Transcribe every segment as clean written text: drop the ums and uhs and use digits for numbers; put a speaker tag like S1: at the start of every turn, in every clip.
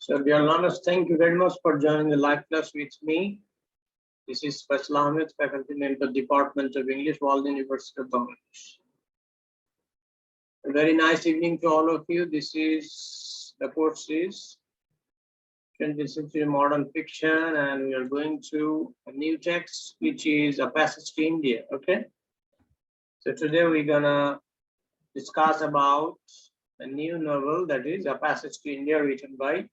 S1: So dear learners, thank you very much for joining the live class with me. This is Faisal Ahmed, faculty member, Department of English, World University of Bangladesh. A very nice evening to all of you. This is the course is 20th Century Modern Fiction, and we are going to a new text, which is A Passage to India. Okay. So today we're gonna discuss about a new novel, that is A Passage to India, written by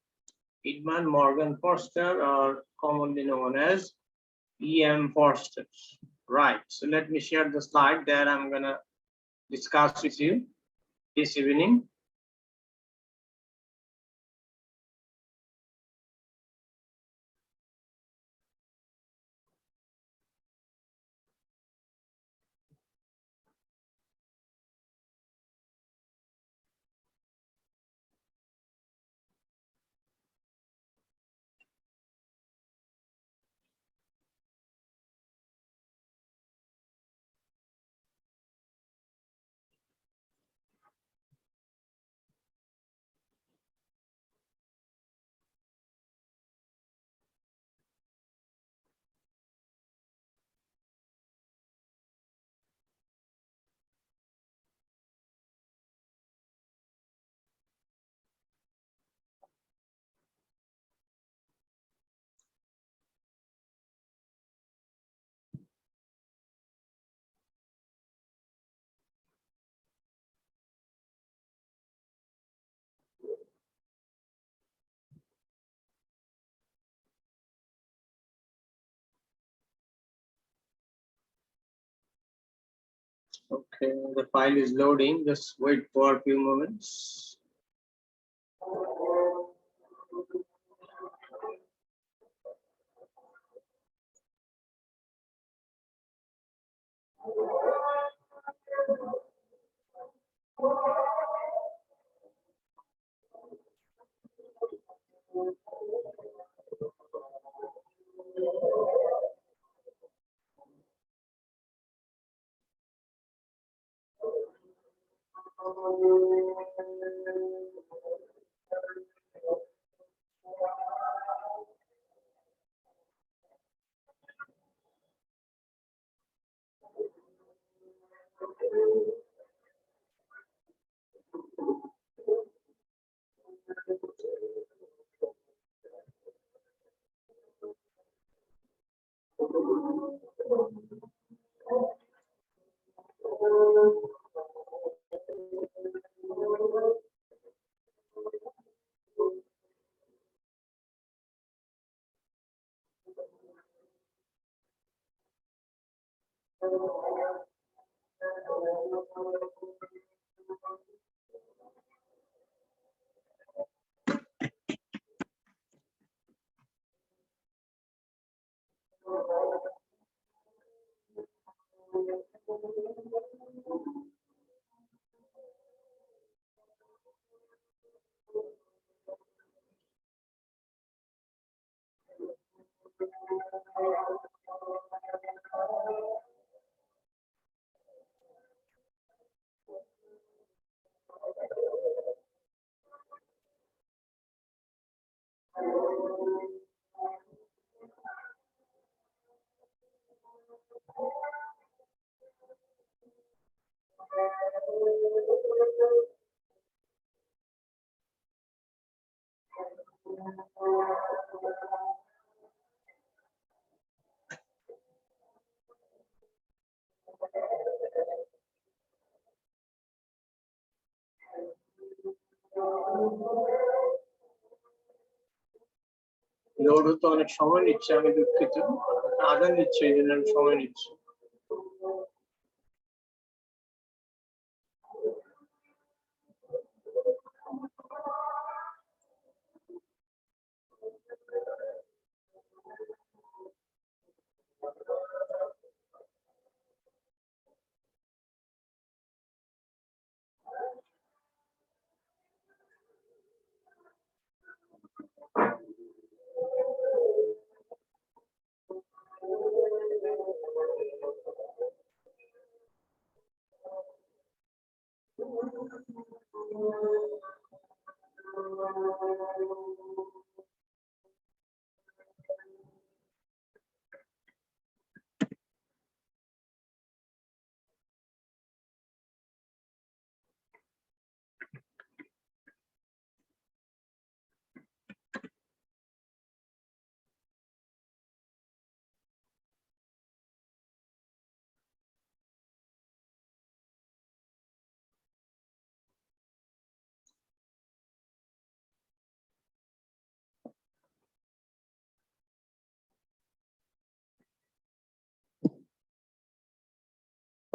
S1: Edmund Morgan Forster, or commonly known as E.M. Forster. Right. So let me share the slide that I'm gonna discuss with you this evening. Okay, the file is loading. Just wait for a few moments. Load হতে অনেক সময় নিচ্ছে, আমি দুঃখিত। আদান নিচ্ছে, এই জন্য আমি সময় নিচ্ছি।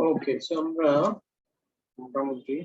S1: Okay, so আমরা মোটামুটি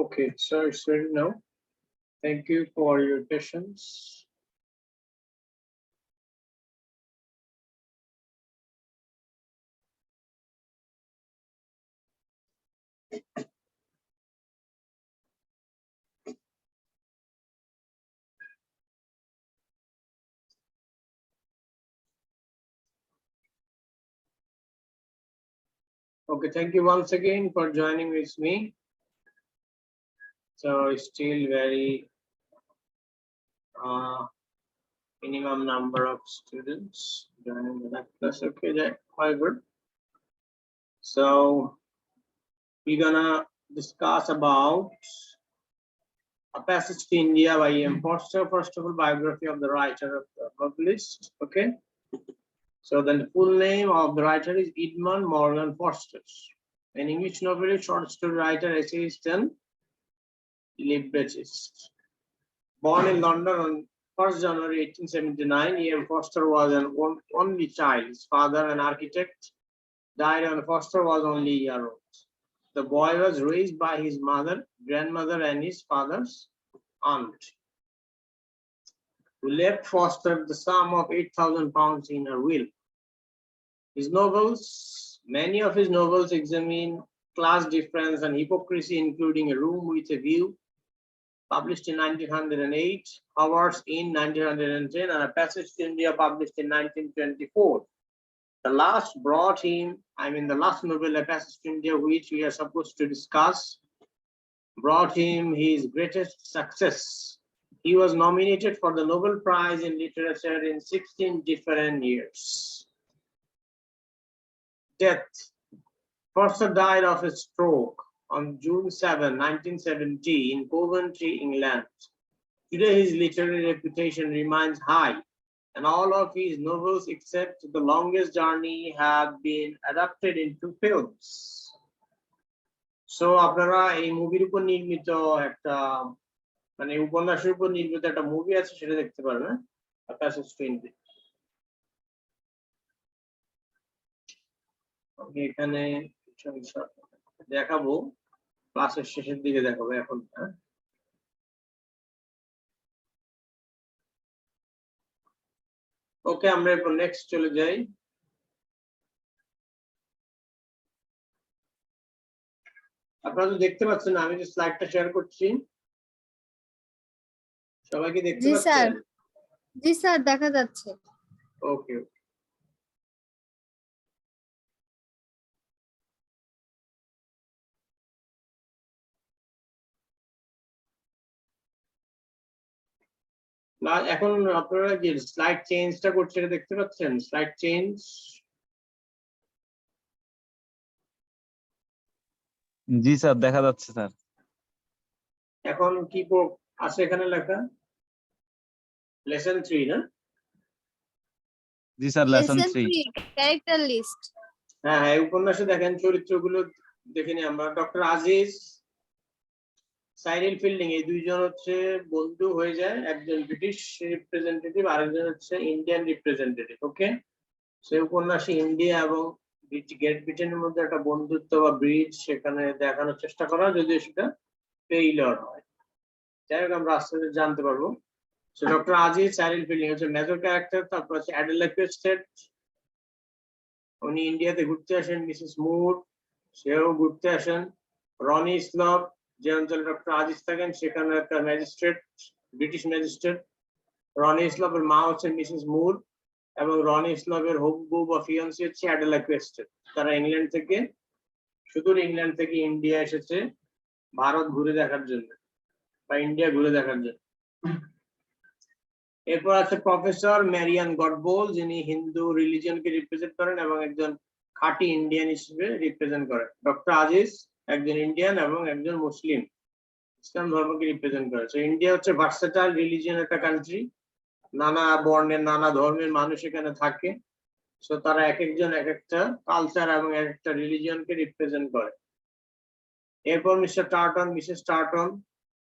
S1: okay, so it's ready now. Thank you for your patience. Okay, thank you once again for joining with me. So still very minimum number of students joining the next class. Okay, that quite good. So we're gonna discuss about A Passage to India by M. Forster. First of all, biography of the writer of the novelist. Okay. So then the full name of the writer is Edmund Morgan Forster, an English novelist, short story writer, essayist, and librettist. Born in London on 1st January 1879, E.M. Forster was an only child. His father, an architect, died when Forster was only a year old. The boy was raised by his mother, grandmother, and his father's aunt, who left Forster the sum of £8,000 in her will. His novels, many of his novels examine class difference and hypocrisy, including A Room with a View, published in 1908, Hours in 1910, and A Passage to India, published in 1924. The last brought him, the last novel, A Passage to India, which we are supposed to discuss, brought him his greatest success. He was nominated for the Nobel Prize in Literature in 16 different years. Death. Forster died of a stroke on June 7, 1970 in Coventry, England. Today his literary reputation remains high, and all of his novels except The Longest Journey have been adapted into films. So আপনারা এই মুভির উপর নির্মিত একটা মানে উপন্যাসের উপর নির্মিত একটা মুভি আছে, সেটা দেখতে পারবেন, A Passage to India। আমি এখানে দেখাবো, ক্লাসের শেষের দিকে দেখাবো এখন। ওকে, আমরা এরপর নেক্সট চলে যাই। আপনারা তো দেখতে পাচ্ছেন, আমি যে স্লাইডটা শেয়ার করছি, সবাই কি দেখতে পাচ্ছেন?
S2: জি স্যার, দেখা যাচ্ছে।
S1: ওকে, এখন আপনারা যে স্লাইড চেঞ্জটা করছে এটা দেখতে পাচ্ছেন? Slide change.
S3: জি স্যার, দেখা যাচ্ছে স্যার।
S1: এখন কি আছে এখানে লেখা? লেসন 3 না?
S3: জি স্যার, লেসন 3
S2: ক্যারেক্টার লিস্ট।
S1: হ্যাঁ, এই উপন্যাসে দেখেন চরিত্রগুলো দেখে নি আমরা। ডক্টর আজিজ, সাইরিল ফিল্ডিং, এই দুইজন হচ্ছে বন্ধু হয়ে যায়, একজন ব্রিটিশ রিপ্রেজেন্টেটিভ, আরেকজন হচ্ছে ইন্ডিয়ান রিপ্রেজেন্টেটিভ। ওকে, সেই উপন্যাসে ইন্ডিয়া এবং গ্রেট ব্রিটেনের মধ্যে একটা বন্ধুত্ব বা ব্রিজ সেখানে দেখানোর চেষ্টা করা, যদিও সেটা ফেইলিওর হয়। যাই হোক, আমরা আস্তে আস্তে জানতে পারবো। So doctor Aziz, Cyril fielding হচ্ছে মেজর ক্যারেক্টার। তারপর হচ্ছে অ্যাডেলা কোয়েস্টেড, উনি ইন্ডিয়াতে ঘুরতে আসেন। মিসেস মুর, সেও ঘুরতে আসেন। রনি ইসলাম, যে অঞ্চলে ডক্টর আজিজ থাকেন সেখানে একটা ম্যাজিস্ট্রেট, ব্রিটিশ ম্যাজিস্ট্রেট। রনি ইসলামের মা হচ্ছে মিসেস মুর, এবং রনি ইসলামের হবু বা ফিয়ান্সি হচ্ছে অ্যাডেলা কোয়েস্টেড। তারা ইংল্যান্ড থেকে সুদূর ইংল্যান্ড থেকে ইন্ডিয়া এসেছে ভারত ঘুরে দেখার জন্য বা ইন্ডিয়া ঘুরে দেখার জন্য। এরপর আছে প্রফেসর ম্যারিয়ান গডবোল, যিনি হিন্দু রিলিজিয়নকে রিপ্রেজেন্ট করেন এবং একজন খাঁটি ইন্ডিয়ান হিসেবে রিপ্রেজেন্ট করেন। ডক্টর আজিজ একজন ইন্ডিয়ান এবং একজন মুসলিম, ইসলাম ধর্মকে রিপ্রেজেন্ট করে। তো ইন্ডিয়া হচ্ছে ভার্সেটাইল রিলিজিয়ন একটা কান্ট্রি, নানা বর্ণের নানা ধর্মের মানুষ এখানে থাকে। সো তারা এক একজন এক একটা কালচার এবং এক একটা রিলিজিয়নকে রিপ্রেজেন্ট করে। এরপর মিস্টার টার্টন, মিসেস টার্টন,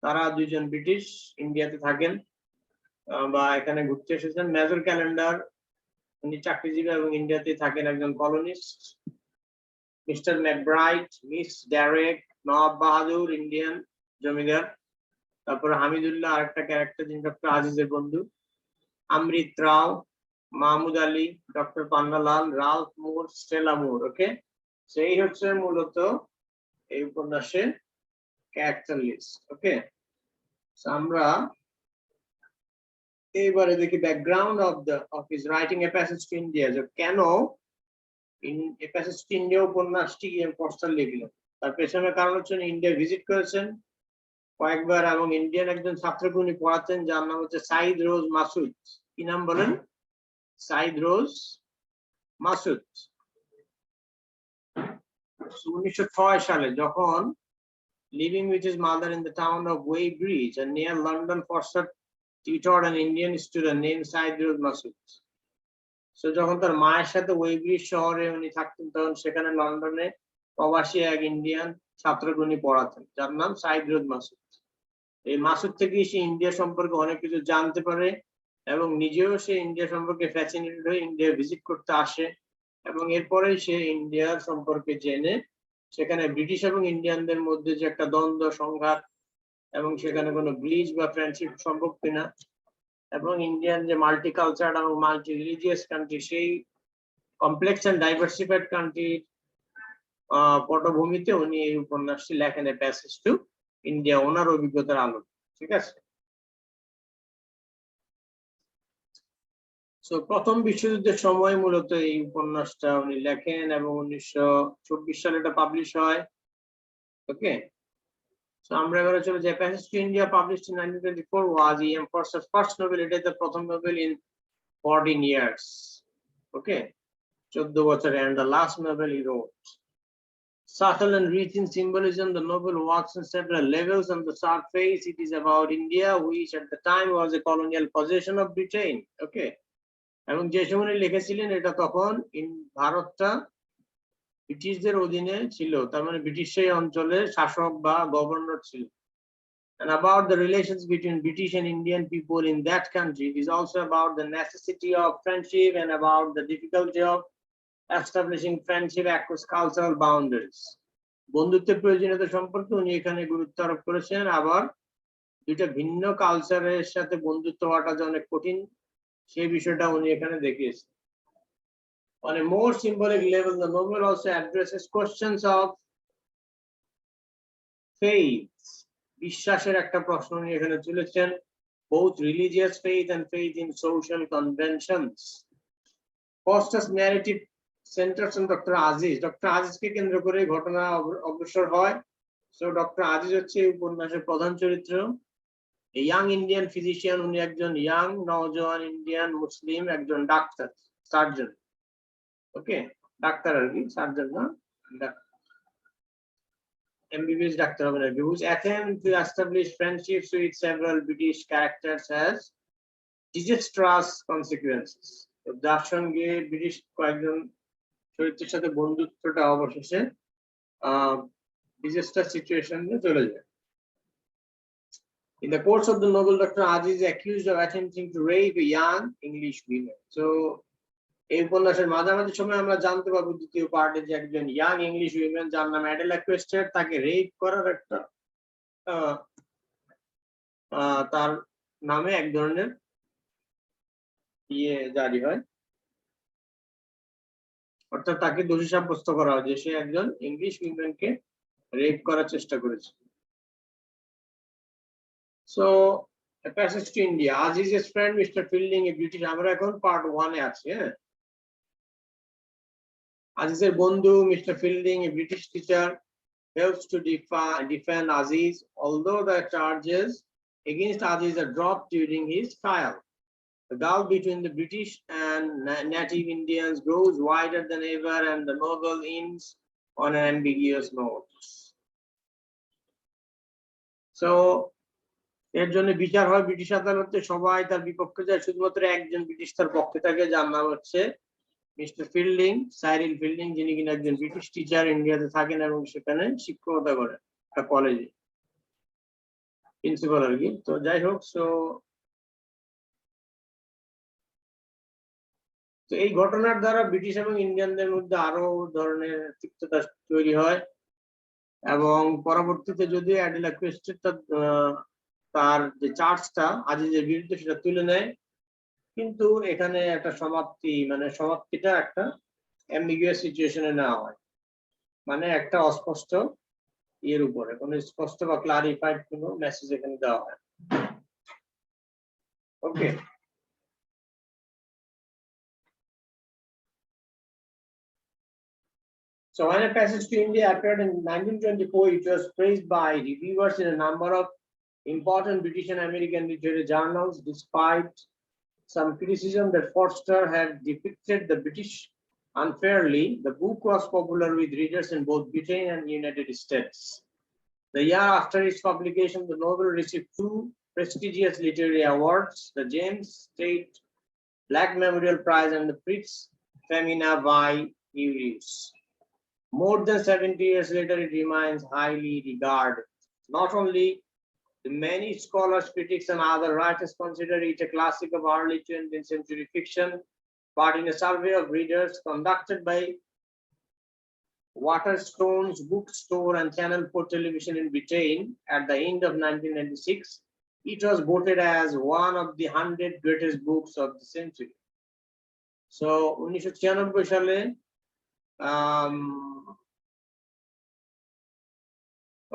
S1: তারা দুইজন ব্রিটিশ, ইন্ডিয়াতে থাকেন বা এখানে ঘুরতে এসেছেন। মেজর ক্যালেন্ডার, উনি চাকরিজীবী এবং ইন্ডিয়াতে থাকেন, একজন কলোনিস্ট। মিস্টার ম্যাকব্রাইট, মিস ড্যারেক, নওয়াব বাহাদুর, ইন্ডিয়ান জমিদার। তারপর হামিদুল্লাহ, আরেকটা ক্যারেক্টার, যিনি ডক্টর আজিজের বন্ধু। অমৃত রাও, মাহমুদ আলী, ডক্টর পান্নালাল, রালফ মুর, স্টেলা মুর। ওকে, সেই হচ্ছে মূলত এই উপন্যাসের ক্যারেক্টার লিস্ট। ওকে, আমরা এবারে দেখি background of his writing a passage to India, যে কেন এ প্যাসেজ টু ইন্ডিয়া উপন্যাসটি ফস্টার লিখলেন। তার পেছনে কারণ হচ্ছে ইন্ডিয়া ভিজিট করেছেন কয়েকবার এবং ইন্ডিয়ান একজন ছাত্রকে উনি পড়াতেন, যার নাম হচ্ছে সাইদ রোজ মাসুদ। কি নাম বলেন? সাইদ রোজ মাসুদ। 1906 সালে যখন living with his mother in the town of Weybridge and near London, Forster tutored an Indian student named Said Rose Masood. So যখন তার মায়ের সাথে ওয়েব্রিজ শহরে উনি থাকতেন, তখন সেখানে লন্ডনে প্রবাসী এক ইন্ডিয়ান ছাত্রকে উনি পড়াতেন, যার নাম সাইদ রোজ মাসুদ। এই মাসুদ থেকে সে ইন্ডিয়া সম্পর্কে অনেক কিছু জানতে পারে এবং নিজেও সে ইন্ডিয়া সম্পর্কে ফ্যাসিনেটেড হয়ে ইন্ডিয়া ভিজিট করতে আসে এবং এরপরে সে ইন্ডিয়ার সম্পর্কে জেনে সেখানে ব্রিটিশ এবং ইন্ডিয়ানদের মধ্যে যে একটা দ্বন্দ্ব সংঘাত এবং সেখানে কোনো ব্লিজ বা ফ্রেন্ডশিপ সম্ভব কিনা এবং ইন্ডিয়ান যে মাল্টি কালচার এবং মাল্টি রিলিজিয়াস কান্ট্রি, সেই কমপ্লেক্স এন্ড ডাইভার্সিফাইড কান্ট্রির পটভূমিতে উনি এই উপন্যাসটি লেখেন, এ প্যাসেজ টু ইন্ডিয়া, ওনার অভিজ্ঞতার আলো। ঠিক আছে। সো প্রথম বিশ্বযুদ্ধের সময় মূলত এই উপন্যাসটা উনি লেখেন এবং 1924 সালে এটা পাবলিশ হয়। ওকে, সো আমরা এবারে চলে যাই। Passage to India published in 1924 was E.M. Forster's first novel. এটা the প্রথম novel in 14 years. ওকে, 14 বছরে, and the last novel he wrote. Subtle and rich in symbolism, the novel works on several levels. On the surface, it is about India, which at the time was a colonial possession of Britain. Okay, এবং যে সময় লিখেছিলেন এটা তখন ভারতটা ব্রিটিশদের অধীনে ছিল, তার মানে ব্রিটিশ সেই অঞ্চলের শাসক বা গভর্নর ছিল। And about the relations between British and Indian people in that country. It is also about the necessity of friendship and about the difficulty of establishing friendship across cultural boundaries. বন্ধুত্বের প্রয়োজনীয়তা সম্পর্কে উনি এখানে গুরুত্ব আরোপ করেছেন, আবার দুইটা ভিন্ন কালচারের সাথে বন্ধুত্ব হওয়াটা যে অনেক কঠিন সেই বিষয়টা উনি এখানে দেখিয়েছেন। On a more symbolic level, the novel also addresses questions of faith. বিশ্বাসের একটা প্রশ্ন উনি এখানে তুলেছেন, both religious faith and faith in social conventions. Foster's narrative centers on Dr. Aziz. Dr. Azizকে কেন্দ্র করে ঘটনা অগ্রসর হয়। So Dr. Aziz হচ্ছে এই উপন্যাসের প্রধান চরিত্র। A young Indian physician, উনি একজন ইয়াং নওজোয়ান ইন্ডিয়ান মুসলিম একজন ডাক্তার, সার্জন। ওকে, ডাক্তার আর কি, সার্জন না, MBBS ডাক্তার হবে না। Whose attempt to establish friendships with several British characters has disastrous consequences. যার সঙ্গে ব্রিটিশ কয়েকজন চরিত্রের সাথে বন্ধুত্বটা অবশেষে ডিজাস্টার সিচুয়েশনে চলে যায়। In the course of the novel, Dr. Aziz is accused of attempting to rape a young English woman. So এই উপন্যাসের মাঝামাঝি সময় আমরা জানতে পারবো দ্বিতীয় পার্টে যে একজন ইয়াং ইংলিশ উইমেন যার নাম অ্যাডেলা কোয়েস্টার, তাকে রেপ করার একটা তার নামে এক ধরনের জারি হয়, অর্থাৎ তাকে দোষী সাব্যস্ত করা হয় যে সে একজন ইংলিশ উইমেনকে রেপ করার চেষ্টা করেছে। So a passage to India. Aziz's friend Mr. Fielding, a British, আমরা এখন পার্ট 1 এ আছি। হ্যাঁ, Aziz's বন্ধু, Mr. Fielding, a British teacher, helps to defend Aziz, although the charges against Aziz are dropped during his trial. The gulf between the British and native Indians grows wider than ever, and the novel ends on an ambiguous note. So, এর জন্য বিচার হয় British আদালতে, সবাই তার বিপক্ষে যায়, শুধুমাত্র একজন ব্রিটিশ তার পক্ষে থাকে, যার নাম হচ্ছে মিস্টার ফিল্ডিং, সাইরিল ফিল্ডিং, যিনি কিনা একজন ব্রিটিশ টিচার, ইন্ডিয়াতে থাকেন এবং সেখানে শিক্ষকতা করেন একটা কলেজে, প্রিন্সিপাল আর কি। তো যাই হোক, তো এই ঘটনার দ্বারা ব্রিটিশ এবং ইন্ডিয়ানদের মধ্যে আরো ধরনের তিক্ততা তৈরি হয়, এবং পরবর্তীতে যদি অ্যাডিলা কোয়েস্টের তার যে চার্জটা আজিজের বিরুদ্ধে সেটা তুলে নেয়, কিন্তু এখানে একটা সমাপ্তিটা একটা অ্যাম্বিগুয়াস সিচুয়েশনে নেওয়া হয়, মানে একটা অস্পষ্ট এর উপরে কোনো স্পষ্ট বা ক্লারিফাইড কোনো মেসেজ এখানে দেওয়া হয়। ওকে, so when a passage to India appeared in 1924, it was praised by reviewers in a number of important British and American literary journals, despite some criticism that Forster had depicted the British unfairly. The book was popular with readers in both Britain and the United States. The year after its publication, the novel received 2 prestigious literary awards, the James State Black Memorial Prize and the Prix Femina by Uris. More than 70 years later, it remains highly regarded. Not only do many scholars, critics, and other writers consider it a classic of early 20th century fiction, but in a survey of readers conducted by Waterstone's bookstore and Channel 4 television in Britain at the end of 1996, it was voted as one of the 100 greatest books of the century. So, 1996 সালে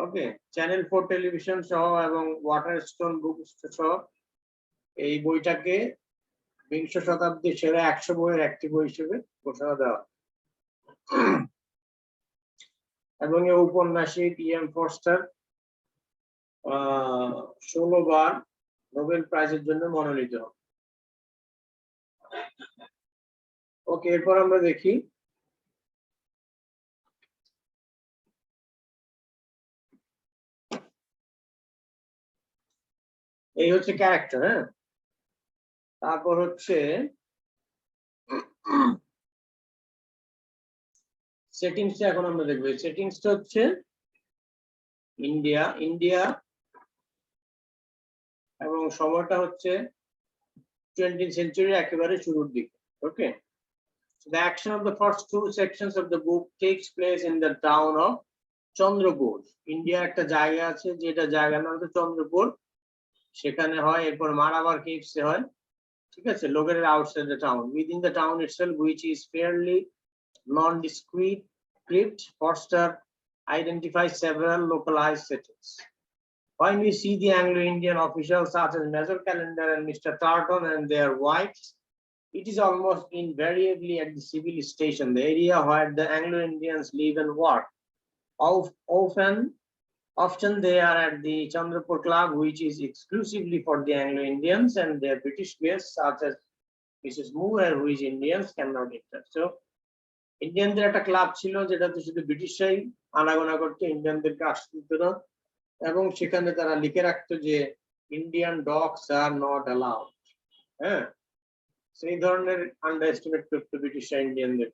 S1: ওকে, channel 4 television সহ এবং ওয়াটারস্টোন বুক সহ এই বইটাকে বিংশ শতাব্দীর সেরা 100 বইয়ের একটি বই হিসেবে ঘোষণা দেওয়া, এবং এই ঔপন্যাসিক ফরস্টার 16 বার নোবেল প্রাইজের জন্য মনোনীত হন। ওকে, এরপর আমরা দেখি এই হচ্ছে ক্যারেক্টার। হ্যাঁ, তারপর হচ্ছে সেটিংস, এখন আমরা দেখবো সেটিংসটা হচ্ছে ইন্ডিয়া এবং সময়টা হচ্ছে 20th century একেবারে শুরুর দিকে। ওকে, the action of the first 2 sections of the book takes place in the town of Chandrapur. India একটা জায়গা আছে, যেটা জায়গার নাম হচ্ছে চন্দ্রপুর, সেখানে হয়। এরপর মারাবার কেভসে হয়, ঠিক আছে, লোকের outside the town. Within the town itself, which is fairly nondescript, Forster identifies several localized settings. When we see the Anglo-Indian officials such as Major Calendar and Mr. Tarleton and their wives, it is almost invariably at the civil station, the area where the Anglo-Indians live and work. Often they are at the Chandrapur Club, which is exclusively for the Anglo-Indians, and their British guests such as Mrs. Moore and who is Indians cannot enter. So, ইন্ডিয়ানদের একটা club ছিল যেটাতে শুধু ব্রিটিশরাই আনাগোনা করতো, ইন্ডিয়ানদেরকে আসতে দিত না, এবং সেখানে তারা লিখে রাখতো যে Indian dogs are not allowed. হ্যাঁ, সেই ধরনের আন্ডার এস্টিমেট করতো ব্রিটিশরা ইন্ডিয়ানদের।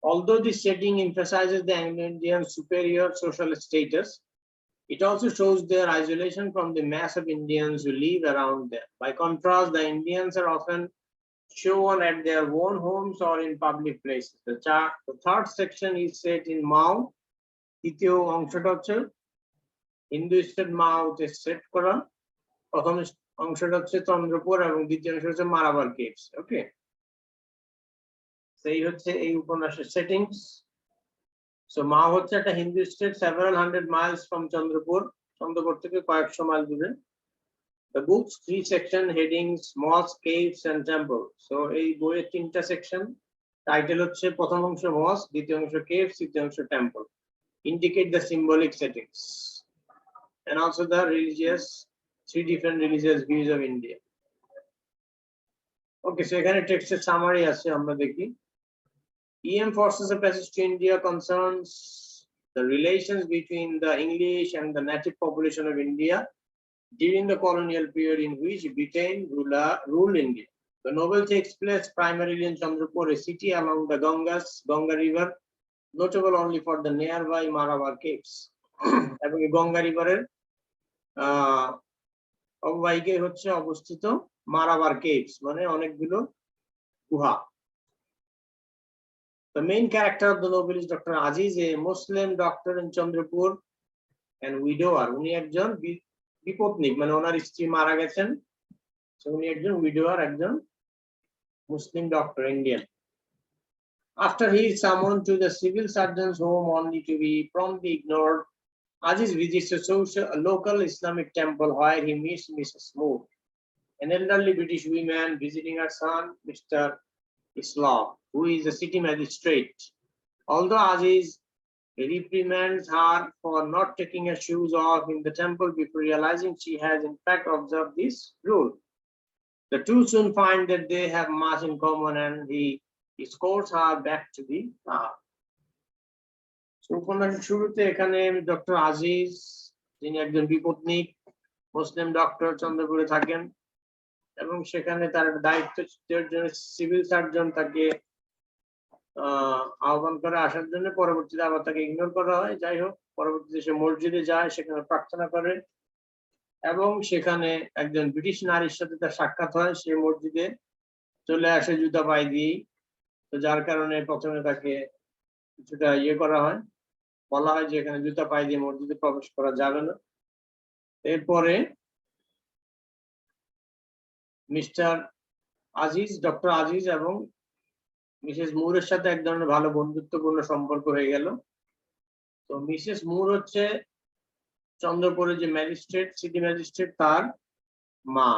S1: Although this setting emphasizes the Anglo-Indian superior social status, it also shows their isolation from the mass of Indians who live around them. By contrast, the Indians are often shown at their own homes or in public places. The third section is set in Mao. তৃতীয় অংশটা হচ্ছে হিন্দুইস্টের মাওতে set করা। প্রথম অংশটা হচ্ছে চন্দ্রপুর এবং দ্বিতীয় অংশ হচ্ছে মারাবার কেভস। ওকে, সেই হচ্ছে এই উপন্যাসের সেটিংস। সো মাও হচ্ছে একটা Hindu state, several hundred miles from Chandrapur থেকে কয়েকশো মাইল দূরে। The book's 3 section headings: mosque, caves, and temple. So এই বইয়ের 3টা সেকশন, টাইটেল হচ্ছে প্রথম অংশ মস্ক, দ্বিতীয় অংশ কেভ, তৃতীয় অংশ temple. Indicate the symbolic settings and also the three different religious views of India. Okay, so এখানে টেক্সটের সামারি আছে, আমরা দেখি। EM Forster's passage to India concerns the relations between the English and the native population of India during the colonial period in which Britain ruled India. The novel takes place primarily in Chandrapur, a city along the Ganga River, notable only for the nearby Marabar caves. এবং গঙ্গা রিভারের অববাহিকে হচ্ছে অবস্থিত মারাবার caves, মানে অনেকগুলো গুহা। The main character of the novel is Dr. Aziz, a Muslim doctor in Chandrapur and widower. উনি একজন বিপত্নিক, মানে ওনার স্ত্রী মারা গেছেন, উনি একজন widower, একজন Muslim doctor, Indian. After he is summoned to the civil surgeon's home only to be promptly ignored, Aziz visits a local Islamic temple where he meets Mrs. Moore, an elderly British woman visiting her son, Mr. Islam, who is a city magistrate. Although Aziz reprimands her for not taking her shoes off in the temple before realizing she has in fact observed this rule, the two soon find that they have much in common and he escorts her back to the car. উপন্যাসের শুরুতে এখানে doctor Aziz, যিনি একজন বিপত্নিক মুসলিম doctor, চন্দ্রপুরে থাকেন এবং সেখানে তার দায়িত্ব সিভিল সার্জন তাকে আহ্বান করে আসার জন্য। পরবর্তীতে আবার তাকে ইগনোর করা হয়। যাই হোক, পরবর্তীতে সে মসজিদে যায়, সেখানে প্রার্থনা করে এবং সেখানে একজন ব্রিটিশ নারীর সাথে তার সাক্ষাৎ হয়। সে মসজিদে চলে আসে জুতা পায়ে দিয়েই, তো যার কারণে প্রথমে তাকে কিছুটা করা হয়, বলা হয় যে এখানে জুতা পায়ে দিয়ে মসজিদে প্রবেশ করা যাবে না। এরপরে মিস্টার আজিজ, ডক্টর আজিজ এবং মিসেস মুরের সাথে এক ধরনের ভালো বন্ধুত্বপূর্ণ সম্পর্ক হয়ে গেল। তো মিসেস মুর হচ্ছে চন্দ্রপুরের যে ম্যাজিস্ট্রেট, সিটি ম্যাজিস্ট্রেট, তার মা।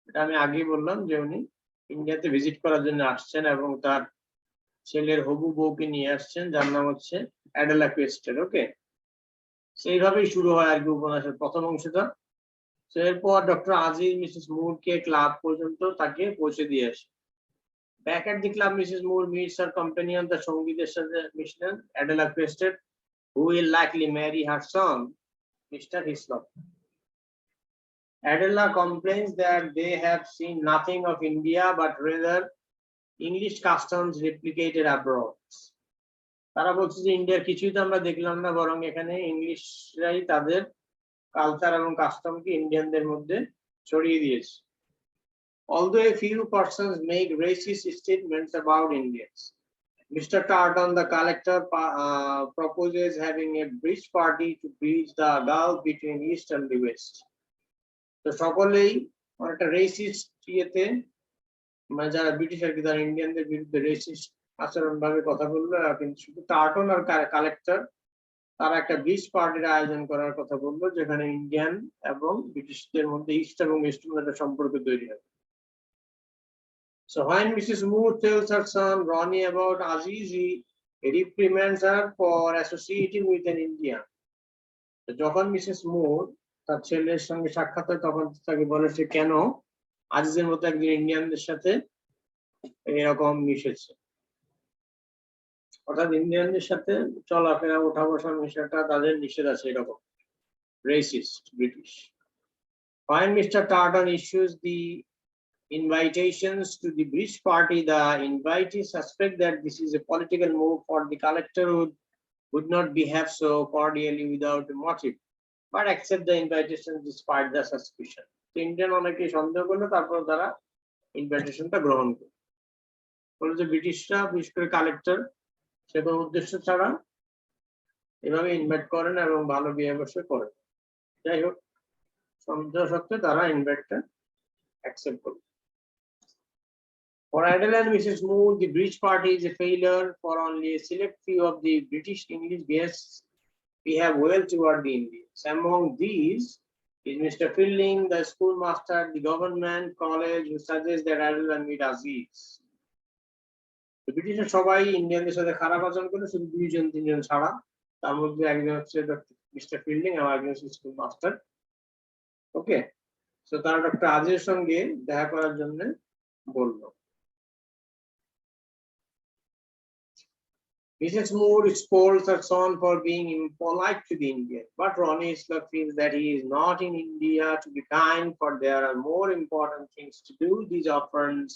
S1: এটা আমি আগেই বললাম যে উনি ইন্ডিয়াতে ভিজিট করার জন্য আসছেন এবং তার ছেলের হবু বউকে নিয়ে আসছেন, যার নাম হচ্ছে অ্যাডেলা কোয়েস্টার। ওকে, সেইভাবেই শুরু হয় আর কি উপন্যাসের প্রথম অংশটা। তো এরপর ডক্টর আজিজ মিসেস মুরকে ক্লাব পর্যন্ত তাকে পৌঁছে দিয়ে আসে। Back at the club, Mrs. Moore meets her companion, the সঙ্গীতের সাথে মিশলেন Adela কোয়েস্টার, who will likely marry her son, Mr. Hislop. Adela complains that they have seen nothing of India, but rather English customs replicated abroad. তারা বলছে যে ইন্ডিয়ার কিছুই তো আমরা দেখলাম না, বরং এখানে ইংলিশরাই তাদের কালচার এবং কাস্টমকে ইন্ডিয়ানদের মধ্যে ছড়িয়ে দিয়েছে। Although a few persons make racist statements about Indians, Mr. Tartan, the collector, proposes having a bridge party to bridge the gulf between East and the West. তো সকলেই একটা রেসিস্ট ইয়েতে, মানে যারা ব্রিটিশ আর কি, তারা ইন্ডিয়ানদের বিরুদ্ধে রেসিস্ট আচরণ ভাবে কথা বললো, কিন্তু শুধু টার্টন আর কালেক্টর তারা একটা ব্রিজ পার্টির আয়োজন করার কথা বললো, যেখানে ইন্ডিয়ান এবং ব্রিটিশদের মধ্যে ইস্ট এবং ওয়েস্ট একটা সম্পর্ক তৈরি হবে। So when Mrs. Moore tells her son Ronnie about Aziz, he reprimands her for associating with an Indian. যখন মিসেস মুর তার ছেলের সঙ্গে সাক্ষাৎ হয়, তখন তাকে বলে সে কেন আজিজের মতো একজন ইন্ডিয়ানদের সাথে এরকম মিশেছে, অর্থাৎ ইন্ডিয়ানদের সাথে চলাফেরা, ওঠা বসা, মেশাটা তাদের নিষেধ আছে, এরকম racist British. When Mr. Tartan issues the invitations to the bridge party, the invitees suspect that this is a political move, for the collector would not behave so cordially without a motive, but accept the invitation despite the suspicion. Indian অনেকে সন্দেহ করলো, তারপর তারা ইনভাইটেশনটা গ্রহণ করে। বলে যে ব্রিটিশরা, বিশেষ করে কালেক্টর, সে কোনো উদ্দেশ্য ছাড়া এভাবে ইনভাইট করেন এবং ভালো বিহেভিয়ার করেন। যাই হোক, সন্দেহ সত্ত্বেও তারা ইনভাইটটা অ্যাকসেপ্ট করবে। For Adela and Mrs. Moore, the bridge party is a failure, for only a select few of the British English guests behave well toward the Indians. Among these is Mr. Fielding, the schoolmaster at the government college, who suggests that Adela meet Aziz. ব্রিটিশের সবাই ইন্ডিয়ানদের সাথে খারাপ আচরণ করে, শুধু 2-3 জন ছাড়া। তার মধ্যে একজন হচ্ছে মিস্টার ফিল্ডিং আর একজন স্কুল মাস্টার। ওকে, তো তারা ডক্টর আজিজের সঙ্গে দেখা করার জন্য বলল। Mrs. Moore scolds her son for being impolite to the Indian, but Ronnie Isler feels that he is not in India to be kind, for there are more important things to do. These offerings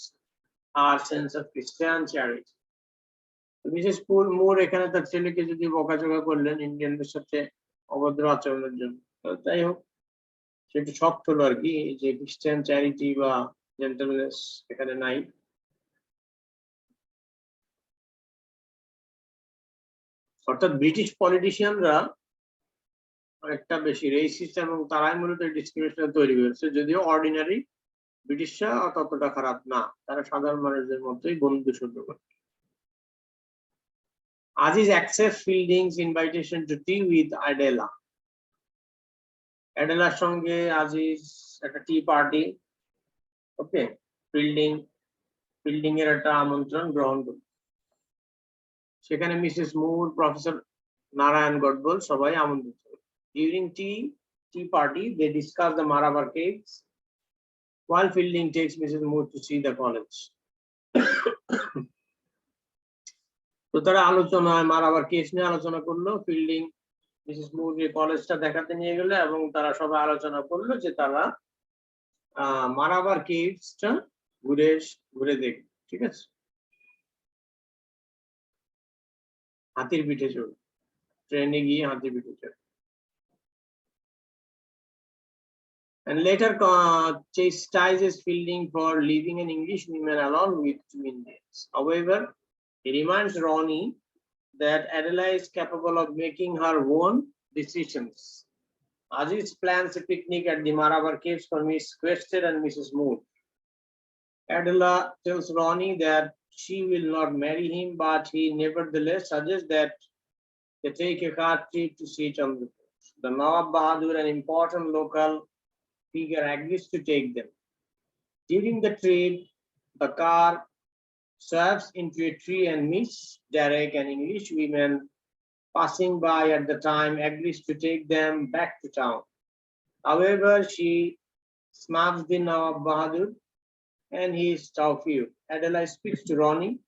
S1: are sense of Christian charity. Mrs Moore এখানে তার ছেলেকে যদি বকাঝকা করলেন ইন্ডিয়ানদের সাথে অভদ্র আচরণের জন্য, তাই হোক, সেটা শক্ত হলো আর কি, যে খ্রিস্টান চ্যারিটি বা জেন্টলনেস এখানে নাই। অর্থাৎ ব্রিটিশ পলিটিশিয়ানরা অনেকটা বেশি রেসিস্ট এবং তারাই মূলত ডিসক্রিমিনেশন তৈরি করেছে, যদিও অর্ডিনারি ব্রিটিশরা ততটা খারাপ না, তারা সাধারণ মানুষদের মতোই বন্ধু শুরু করে। Aziz accepts Fielding's invitation to tea with Adela. Adela's সঙ্গে আজিজ একটা টি পার্টি, ওকে, ফিল্ডিং এর একটা আমন্ত্রণ গ্রহণ করে। সেখানে মিসেস মুর, প্রফেসর নারায়ণ গডবোল সবাই আমন্ত্রিত। During tea party, they discuss the Marabar caves, while Fielding takes Mrs. Moore to see the college. তো তারা আলোচনায় মারাবার কেস নিয়ে আলোচনা করলো। ফিল্ডিং মিসেস মুর কলেজটা দেখাতে নিয়ে গেল এবং তারা সবাই আলোচনা করলো যে তারা মারাবার কেভসটা ঘুরে দেখবে। ঠিক আছে, হাতির পিঠে চড়বে, ট্রেনে গিয়ে হাতির পিঠে চড়বে। And later chastises Fielding for leaving an English woman alone with 2 Indians. However, he reminds Ronnie that Adela is capable of making her own decisions. Aziz plans a picnic at the Marabar Caves for Miss Quested and Mrs. Moore. Adela tells Ronnie that she will not marry him, but he nevertheless suggests that they take a car trip to see Chandrapur. The Nawab Bahadur, an important local figure, agrees to take them. During the trip, the car swerves into a tree and Miss Derek, an English woman passing by at the time, agrees to take them back to town. However, she smacks the Nawab Bahadur and he is tawfiq. Adela speaks to Ronnie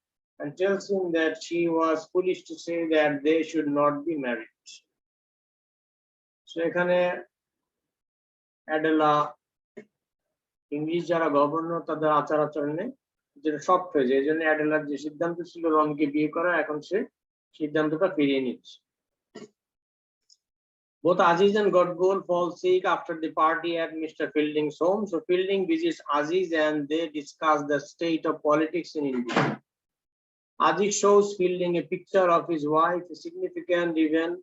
S1: and tells him that she was foolish to say that they should not be married. So এখানে Adela English যারা governor তাদের আচার আচরণে যেটা soft হয়ে যায়, এই জন্য অ্যাডেলার যে সিদ্ধান্ত ছিল রনকে বিয়ে করা, এখন সে সিদ্ধান্তটা ফিরিয়ে নিচ্ছে। Both Aziz and Godbole fall sick after the party at Mr. Fielding's home. So Fielding visits Aziz and they discuss the state of politics in India. Aziz shows Fielding a picture of his wife, a significant event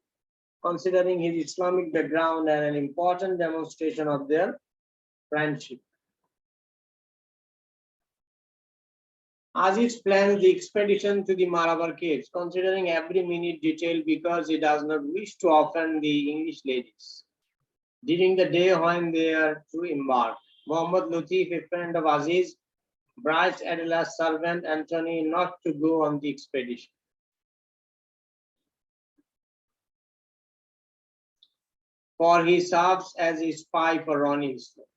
S1: considering his Islamic background and an important demonstration of their friendship. Aziz plans the expedition to the Marabar Caves, considering every minute detail because he does not wish to offend the English ladies. During the day when they are to embark, Muhammad Latif, a friend of Aziz, bribes Adela's servant Anthony not to go on the expedition. For he serves as a spy for Ronnie Isler.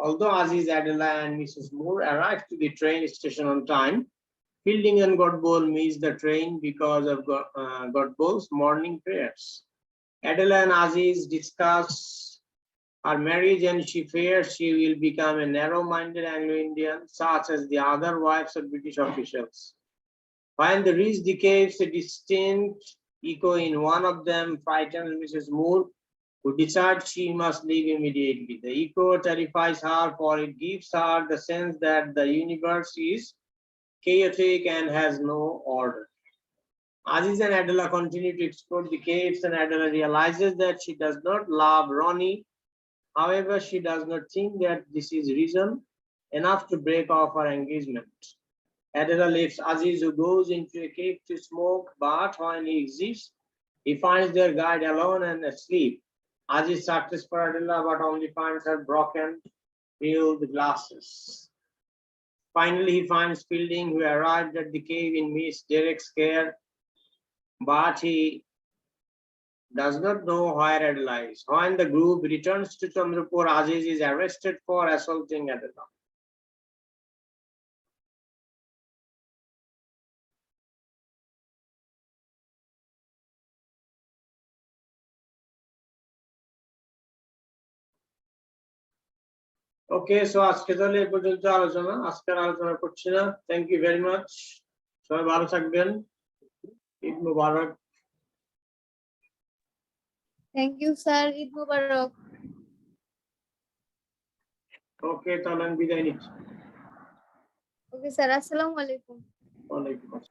S1: Although Aziz, Adela, and Mrs. Moore arrive to the train station on time, Fielding and Godbole miss the train because of Godbole's morning prayers. Adela and Aziz discuss her marriage and she fears she will become a narrow-minded Anglo-Indian, such as the other wives of British officials. When they reach the caves, a distinct echo in one of them frightens Mrs. Moore, who decides she must leave immediately. The echo terrifies her, for it gives her the sense that the universe is chaotic and has no order. Aziz and Adela continue to explore the caves and Adela realizes that she does not love Ronnie. However, she does not think that this is reason enough to break off her engagement. Adela leaves Aziz, who goes into a cave to smoke, but when he exits, he finds their guide alone and asleep. Aziz searches for Adela, but only finds her broken, peeled glasses. Finally, he finds Fielding, who arrived at the cave in Miss Derek's care, but he does not know where Adela is. When the group returns to Chandrapur, Aziz is arrested for assaulting Adela. Okay, so আজকে তাহলে এই পর্যন্ত আলোচনা, আজকের আলোচনা করছি না। Thank you very much, সবাই ভালো থাকবেন, ঈদ মুবারক।
S2: থ্যাংক ইউ স্যার, ঈদ মুবারক।
S1: ওকে, তাহলে আমি বিদায় নিচ্ছি।
S2: ওকে স্যার, আসসালামু আলাইকুম।
S1: ওয়ালাইকুম আসসালাম।